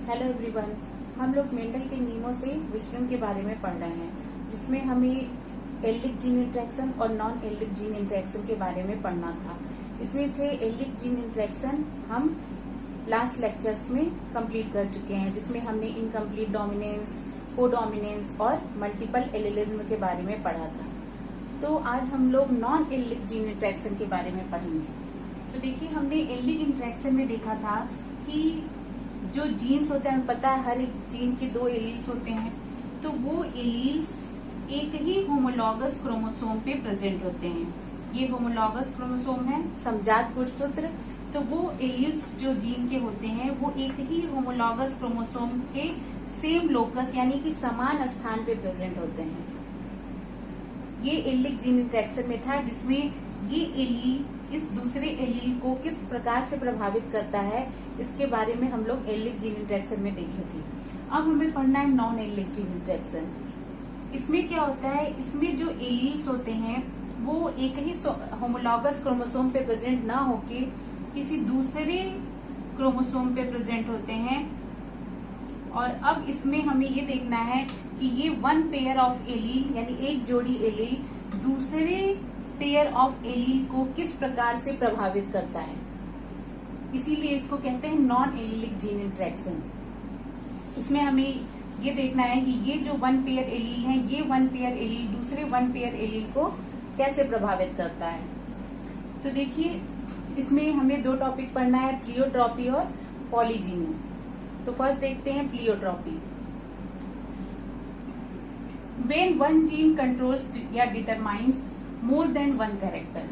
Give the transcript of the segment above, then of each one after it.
Hello everyone. हम लोग Mendel के नियमों से विचलन के बारे में पढ़ रहे हैं, जिसमें हमें एल्डिक जीन इंटरेक्शन और नॉन एल्डिक जीन इंटरेक्शन के बारे में पढ़ना था। इसमें से एल्डिक जीन इंटरेक्शन हम लास्ट लेक्चर्स में कंप्लीट कर चुके हैं, जिसमें हमने इनकम्प्लीट डोमिनेंस, कोडोमिनेंस और मल्टीपल एलिलिज्म के बारे में पढ़ा था। तो आज हम लोग नॉन एल्डिक जीन इंटरेक्शन के बारे में पढ़ेंगे। तो देखिए, हमने एल्डिक इंटरेक्शन में देखा था कि जो जीन्स होते हैं, हमें पता है हर एक जीन के दो एलील्स होते हैं, तो वो एलील्स एक ही होमोलॉगस क्रोमोसोम पे प्रेजेंट होते हैं। ये होमोलॉगस क्रोमोसोम है, समजात गुणसूत्र। तो वो एलील्स जो जीन के होते हैं वो एक ही होमोलॉगस क्रोमोसोम के सेम लोकस यानी कि समान स्थान पे प्रेजेंट होते हैं। ये एल्डिक जीन इंटरेक्शन में था, जिसमें ये एलील इस दूसरे एलील को किस प्रकार से प्रभावित करता है, इसके बारे में हम लोग एल्डिक जीन इंटरेक्शन में देखे थे। अब हमें पढ़ना है नॉन एल्डिक जीन इंटरेक्शन। इसमें क्या होता है, इसमें जो एलील्स होते हैं वो एक ही होमोलॉगस क्रोमोसोम पे प्रेजेंट ना होके किसी दूसरे क्रोमोसोम पे प्रेजेंट होते हैं। और अब इसमें हमें ये देखना है कि ये वन पेयर ऑफ एलील यानी एक जोड़ी एलील दूसरे पेयर ऑफ एलील को किस प्रकार से प्रभावित करता है, इसीलिए इसको कहते हैं नॉन एलिलिक जीन इंटरेक्शन। इसमें हमें ये देखना है कि ये जो वन पेयर एलील है, ये वन पेयर एलील दूसरे वन पेयर एलील को कैसे प्रभावित करता है। तो देखिए, इसमें हमें दो टॉपिक पढ़ना है, प्लियोट्रॉपी और पॉलीजीनी। तो फर्स्ट देखते हैं pleiotropy. When one gene controls या determines more than one character,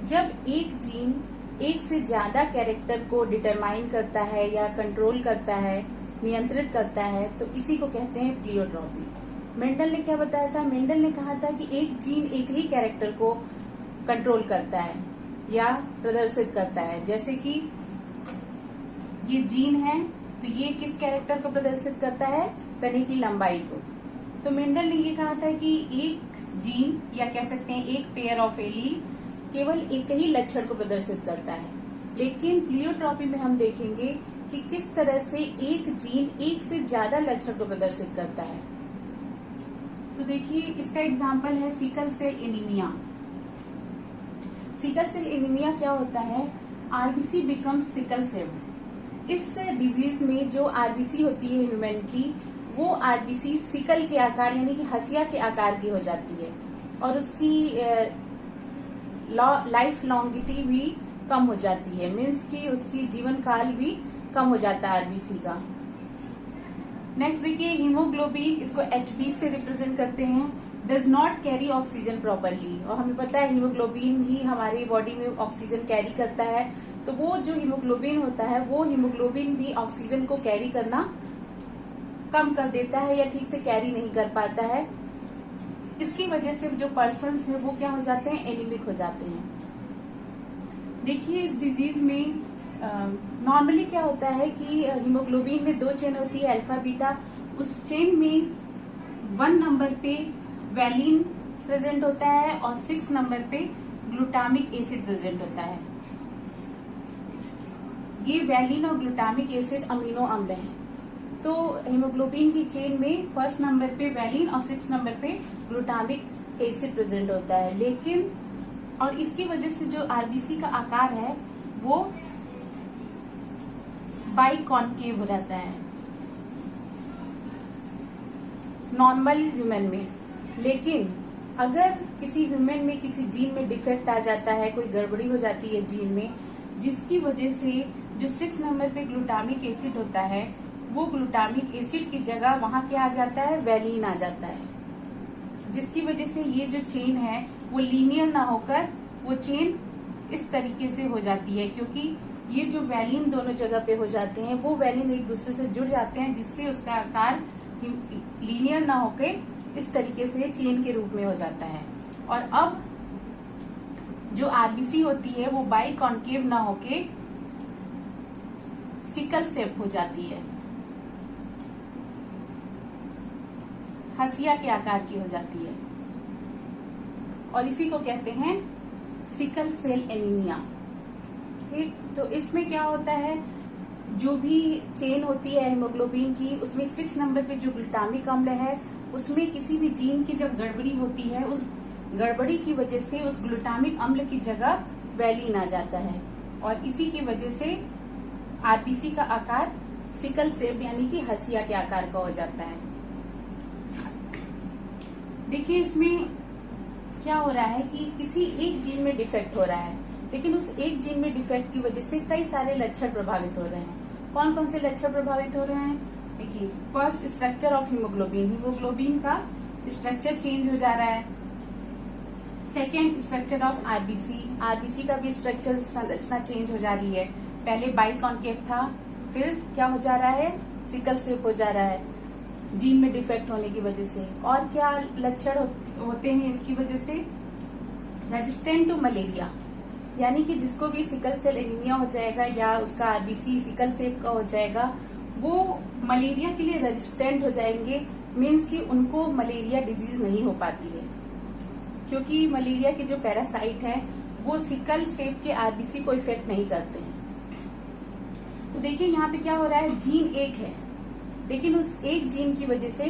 जब एक जीन एक से ज्यादा कैरेक्टर को डिटरमाइन करता है या कंट्रोल करता है, नियंत्रित करता है, तो इसी को कहते हैं प्लियोट्रॉपी। मेंडल ने क्या बताया था? मेंडल ने कहा था कि एक जीन एक ही कैरेक्टर को कंट्रोल करता है या प्रदर्शित करता है। जैसे कि ये जीन है, तो ये किस कैरेक्टर को प्रदर्शित करता है? तने की लंबाई को। तो मेंडल ने ये कहा था कि एक जीन या कह सकते हैं एक पेयर ऑफ एलील केवल एक ही लक्षण को प्रदर्शित करता है। लेकिन प्लियोट्रॉपी में हम देखेंगे कि किस तरह से एक जीन एक से ज्यादा लक्षण को प्रदर्शित करता है। तो देखिए, इसका एग्जांपल है sickle cell anaemia. Sickle cell anaemia क्या होता है? RBC becomes sickle cell. इस डिजीज में जो आरबीसी होती है ह्यूमन की, वो आरबीसी सिकल के आकार यानी कि हसिया के आकार की हो जाती है और उसकी लाइफ लॉन्गिटी भी कम हो जाती है, मीन्स कि उसकी जीवन काल भी कम हो जाता है आरबीसी का। नेक्स्ट देखिए, हीमोग्लोबिन, इसको एचबी से रिप्रेजेंट करते हैं, does not carry oxygen properly. और हमें पता है हीमोग्लोबिन ही हमारी बॉडी में ऑक्सीजन कैरी करता है। तो वो जो हीमोग्लोबिन होता है, वो हीमोग्लोबिन भी ऑक्सीजन को कैरी करना कम कर देता है या ठीक से कैरी नहीं कर पाता है। इसकी वजह से जो पर्सन्स है वो क्या हो जाते हैं? एनीमिक हो जाते हैं। देखिए, इस डिजीज में नॉर्मली क्या होता है कि हीमोग्लोबिन में दो चेन होती है, अल्फा बीटा। उस चेन में 1 नंबर पे वैलिन प्रेजेंट होता है और 6 नंबर पे ग्लूटामिक एसिड प्रेजेंट होता है। ये वैलिन और ग्लूटामिक एसिड अमीनो अम्ल हैं। तो हीमोग्लोबिन की चेन में 1st नंबर पे वैलिन और 6 नंबर पे ग्लूटामिक एसिड प्रेजेंट होता है। लेकिन और इसकी वजह से जो आरबीसी का आकार है वो बाइकॉन्केव हो जाता है नॉर्मल ह्यूमन में। लेकिन अगर किसी ह्यूमन में किसी जीन में डिफेक्ट आ जाता है, कोई गड़बड़ी हो जाती है जीन में, जिसकी वजह से जो 6 नंबर पे ग्लूटामिक एसिड होता है, वो ग्लूटामिक एसिड की जगह वहां क्या आ जाता है? वैलिन आ जाता है। जिसकी वजह से ये जो चेन है वो लीनियर ना होकर वो चेन इस तरीके से हो जाती है, क्योंकि ये जो वैलिन दोनों जगह पे हो जाते हैं, वो वैलिन एक दूसरे से जुड़ जाते हैं, जिससे उसका आकार लीनियर ना होकर इस तरीके से चेन के रूप में हो जाता है। और अब जो आरबीसी होती है वो बाइकॉन्केव ना होके सिकल शेप हो जाती है, हसिया के आकार की हो जाती है, और इसी को कहते हैं सिकल सेल एनीमिया। ठीक, तो इसमें क्या होता है जो भी चेन होती है हीमोग्लोबिन की, उसमें 6 नंबर पे जो ग्लूटामिक अम्ल है, उसमें किसी भी जीन की जब गड़बड़ी होती है, उस गड़बड़ी की वजह से उस ग्लूटामिक अम्ल की जगह वैलिन आ जाता है और इसी की वजह से आरबीसी का आकार सिकल सेप यानी कि हसिया के आकार का हो जाता है। देखिए इसमें क्या हो रहा है कि किसी एक जीन में डिफेक्ट हो रहा है, लेकिन उस एक जीन में डिफेक्ट की वजह से कई सारे लक्षण प्रभावित हो रहे हैं। कौन कौन से लक्षण प्रभावित हो रहे हैं? देखिए, first structure of haemoglobin, haemoglobin का स्ट्रक्चर चेंज हो जा रहा है। Second, structure of RBC, RBC का भी स्ट्रक्चर संरचना चेंज हो जा रही है। पहले बाइकॉन्केव था, फिर क्या हो जा रहा है? सिकल सेप हो जा रहा है जीन में डिफेक्ट होने की वजह से। और क्या लक्षण होते हैं इसकी वजह से? रेजिस्टेंट टू मलेरिया, यानी कि जिसको भी सिकल सेल एनीमिया हो जाएगा या उसका आरबीसी सिकल सेप का हो जाएगा, वो मलेरिया के लिए रेजिस्टेंट हो जाएंगे। मीन्स कि उनको मलेरिया डिजीज नहीं हो पाती है, क्योंकि मलेरिया के जो पैरासाइट है वो सिकल सेप के आरबीसी को इफेक्ट नहीं करते हैं। तो देखिए यहाँ पे क्या हो रहा है, जीन एक है, लेकिन उस एक जीन की वजह से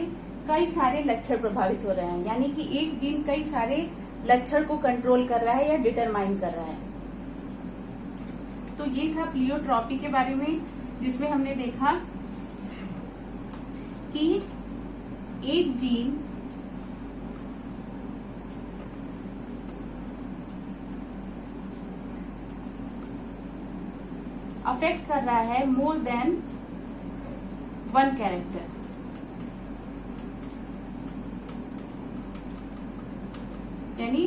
कई सारे लक्षण प्रभावित हो रहे हैं, यानी कि एक जीन कई सारे लक्षण को कंट्रोल कर रहा है या डिटरमाइन कर रहा है। तो ये था प्लियोट्रॉपी के बारे में, जिसमें हमने देखा कि एक जीन अफेक्ट कर रहा है मोर देन वन कैरेक्टर, यानी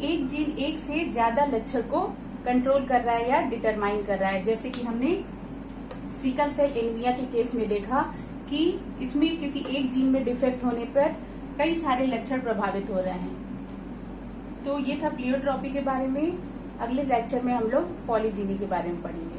एक जीन एक से ज्यादा लक्षण को कंट्रोल कर रहा है या डिटरमाइन कर रहा है। जैसे कि हमने सिकल सेल एनीमिया के केस में देखा कि इसमें किसी एक जीन में डिफेक्ट होने पर कई सारे लक्षण प्रभावित हो रहे हैं। तो ये था प्लियोट्रॉपी के बारे में। अगले लेक्चर में हम लोग पॉलीजीनी के बारे में पढ़ेंगे।